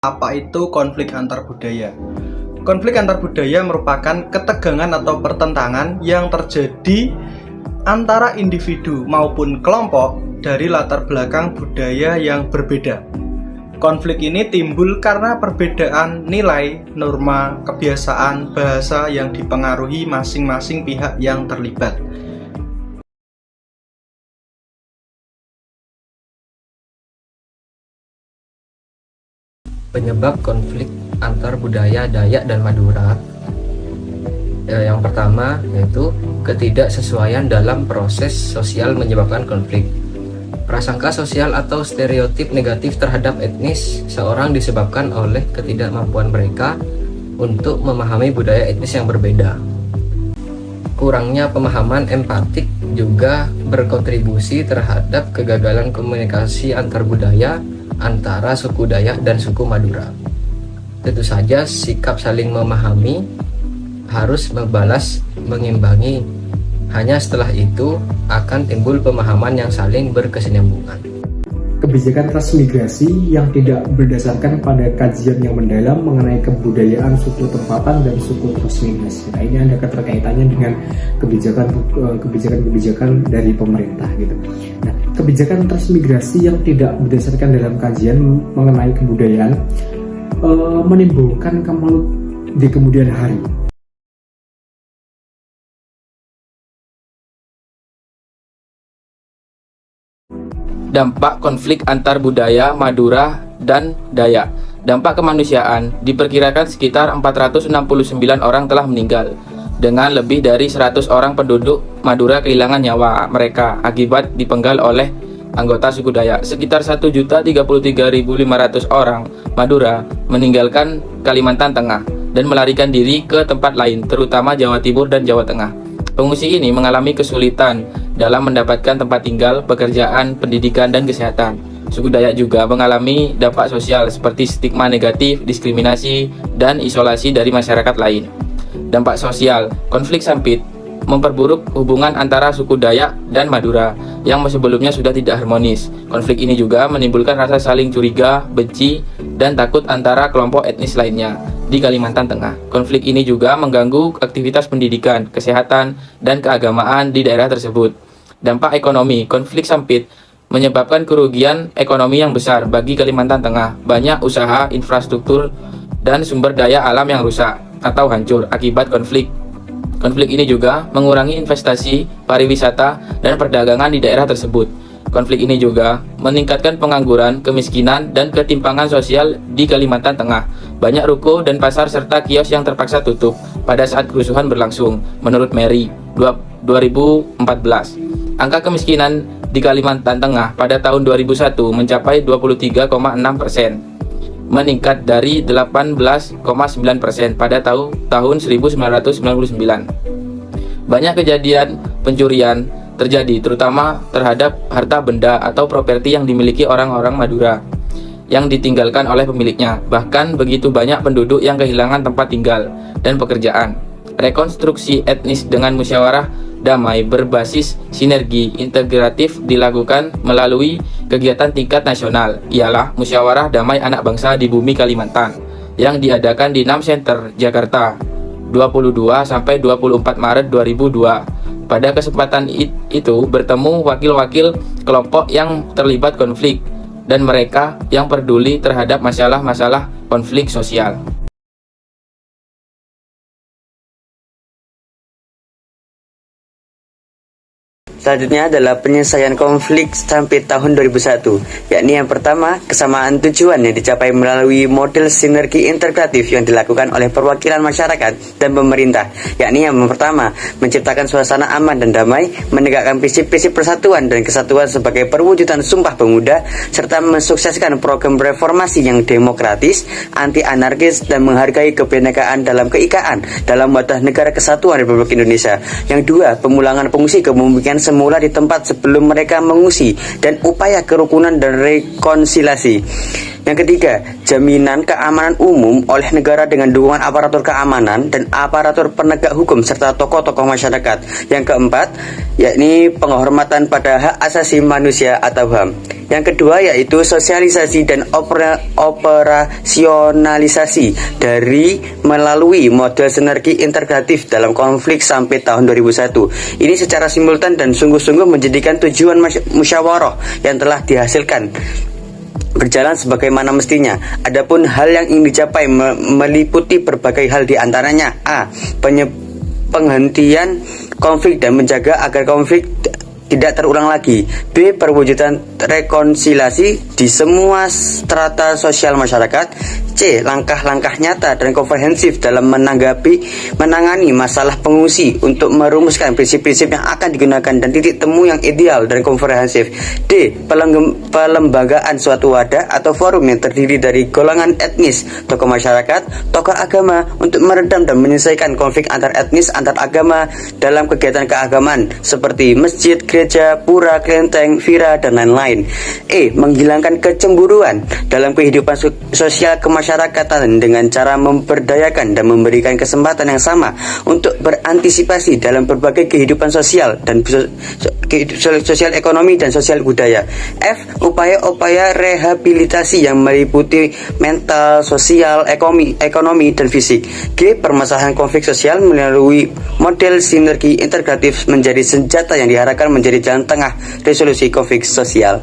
Apa itu konflik antar budaya? Konflik antar budaya merupakan ketegangan atau pertentangan yang terjadi antara individu maupun kelompok dari latar belakang budaya yang berbeda. Konflik ini timbul karena perbedaan nilai, norma, kebiasaan, bahasa yang dipengaruhi masing-masing pihak yang terlibat. Penyebab konflik antar budaya Dayak dan Madura, yang pertama yaitu ketidaksesuaian dalam proses sosial menyebabkan konflik. Prasangka sosial atau stereotip negatif terhadap etnis seorang disebabkan oleh ketidakmampuan mereka untuk memahami budaya etnis yang berbeda. Kurangnya pemahaman empatik juga berkontribusi terhadap kegagalan komunikasi antar budaya antara suku Dayak dan suku Madura. Tentu saja sikap saling memahami harus membalas mengimbangi. Hanya setelah itu akan timbul pemahaman yang saling berkesinambungan. Kebijakan transmigrasi yang tidak berdasarkan pada kajian yang mendalam mengenai kebudayaan suku tempatan dan suku transmigrasi. Nah, ini ada keterkaitannya dengan kebijakan dari pemerintah gitu. Nah, kebijakan transmigrasi yang tidak berdasarkan dalam kajian mengenai kebudayaan menimbulkan kemelut di kemudian hari. Dampak konflik antar budaya Madura dan Dayak. Dampak kemanusiaan diperkirakan sekitar 469 orang telah meninggal, dengan lebih dari 100 orang penduduk Madura kehilangan nyawa mereka akibat dipenggal oleh anggota suku Dayak. Sekitar 1.033.500 orang Madura meninggalkan Kalimantan Tengah dan melarikan diri ke tempat lain, terutama Jawa Timur dan Jawa Tengah. Pengungsi ini mengalami kesulitan dalam mendapatkan tempat tinggal, pekerjaan, pendidikan, dan kesehatan. Suku Dayak juga mengalami dampak sosial seperti stigma negatif, diskriminasi, dan isolasi dari masyarakat lain. Dampak sosial, konflik sempit memperburuk hubungan antara suku Dayak dan Madura yang sebelumnya sudah tidak harmonis. Konflik ini juga menimbulkan rasa saling curiga, benci, dan takut antara kelompok etnis lainnya di Kalimantan Tengah. Konflik ini juga mengganggu aktivitas pendidikan, kesehatan, dan keagamaan di daerah tersebut. Dampak ekonomi, konflik sempit menyebabkan kerugian ekonomi yang besar bagi Kalimantan Tengah. Banyak usaha, infrastruktur, dan sumber daya alam yang rusak atau hancur akibat konflik. Konflik ini juga mengurangi investasi, pariwisata, dan perdagangan di daerah tersebut. Konflik ini juga meningkatkan pengangguran, kemiskinan, dan ketimpangan sosial di Kalimantan Tengah. Banyak ruko dan pasar serta kios yang terpaksa tutup pada saat kerusuhan berlangsung, menurut Mary 2014. Angka kemiskinan di Kalimantan Tengah pada tahun 2001 mencapai 23,6%, meningkat dari 18,9% pada tahun 1999. Banyak kejadian pencurian terjadi, terutama terhadap harta benda atau properti yang dimiliki orang-orang Madura yang ditinggalkan oleh pemiliknya. Bahkan begitu banyak penduduk yang kehilangan tempat tinggal dan pekerjaan. Rekonstruksi etnis dengan musyawarah damai berbasis sinergi integratif dilakukan melalui kegiatan tingkat nasional, ialah Musyawarah Damai Anak Bangsa di Bumi Kalimantan yang diadakan di 6 Center, Jakarta 22-24 Maret 2002. Pada kesempatan itu bertemu wakil-wakil kelompok yang terlibat konflik dan mereka yang peduli terhadap masalah-masalah konflik sosial. Selanjutnya adalah penyelesaian konflik sampai tahun 2001, yakni yang pertama, kesamaan tujuan yang dicapai melalui model sinergi integratif yang dilakukan oleh perwakilan masyarakat dan pemerintah, yakni yang pertama, menciptakan suasana aman dan damai, menegakkan prinsip-prinsip persatuan dan kesatuan sebagai perwujudan Sumpah Pemuda, serta mensukseskan program reformasi yang demokratis, anti-anarkis, dan menghargai kebinekaan dalam keikaan dalam wadah negara kesatuan Republik Indonesia. Yang dua, pemulangan pengungsi ke pemukiman semula di tempat sebelum mereka mengungsi dan upaya kerukunan dan rekonsiliasi. Yang ketiga, jaminan keamanan umum oleh negara dengan dukungan aparatur keamanan dan aparatur penegak hukum serta tokoh-tokoh masyarakat. Yang keempat, yakni penghormatan pada hak asasi manusia atau HAM. Yang kedua yaitu sosialisasi dan operasionalisasi dari melalui model sinergi integratif dalam konflik sampai tahun 2001. Ini secara simultan dan sungguh-sungguh menjadikan tujuan musyawarah yang telah dihasilkan berjalan sebagaimana mestinya. Adapun hal yang ingin dicapai meliputi berbagai hal, di antaranya A. Penghentian konflik dan menjaga agar konflik tidak terulang lagi. B. Perwujudan rekonsiliasi di semua strata sosial masyarakat. C. Langkah-langkah nyata dan komprehensif dalam menangani masalah pengungsi untuk merumuskan prinsip-prinsip yang akan digunakan dan titik temu yang ideal dan komprehensif. D. Pelembagaan suatu wadah atau forum yang terdiri dari golongan etnis, tokoh masyarakat, tokoh agama untuk meredam dan menyelesaikan konflik antar etnis, antar agama dalam kegiatan keagamaan seperti masjid, gereja, pura, kelenteng, vira, dan lain-lain. E. Menghilangkan kecemburuan dalam kehidupan sosial kemasyarakatan dengan cara memberdayakan dan memberikan kesempatan yang sama untuk berantisipasi dalam berbagai kehidupan sosial dan sosial ekonomi dan sosial budaya. F. Upaya-upaya rehabilitasi yang meliputi mental, sosial, ekonomi, dan fisik. G. Permasalahan konflik sosial melalui model sinergi integratif menjadi senjata yang diharapkan menjadi jalan tengah resolusi konflik sosial.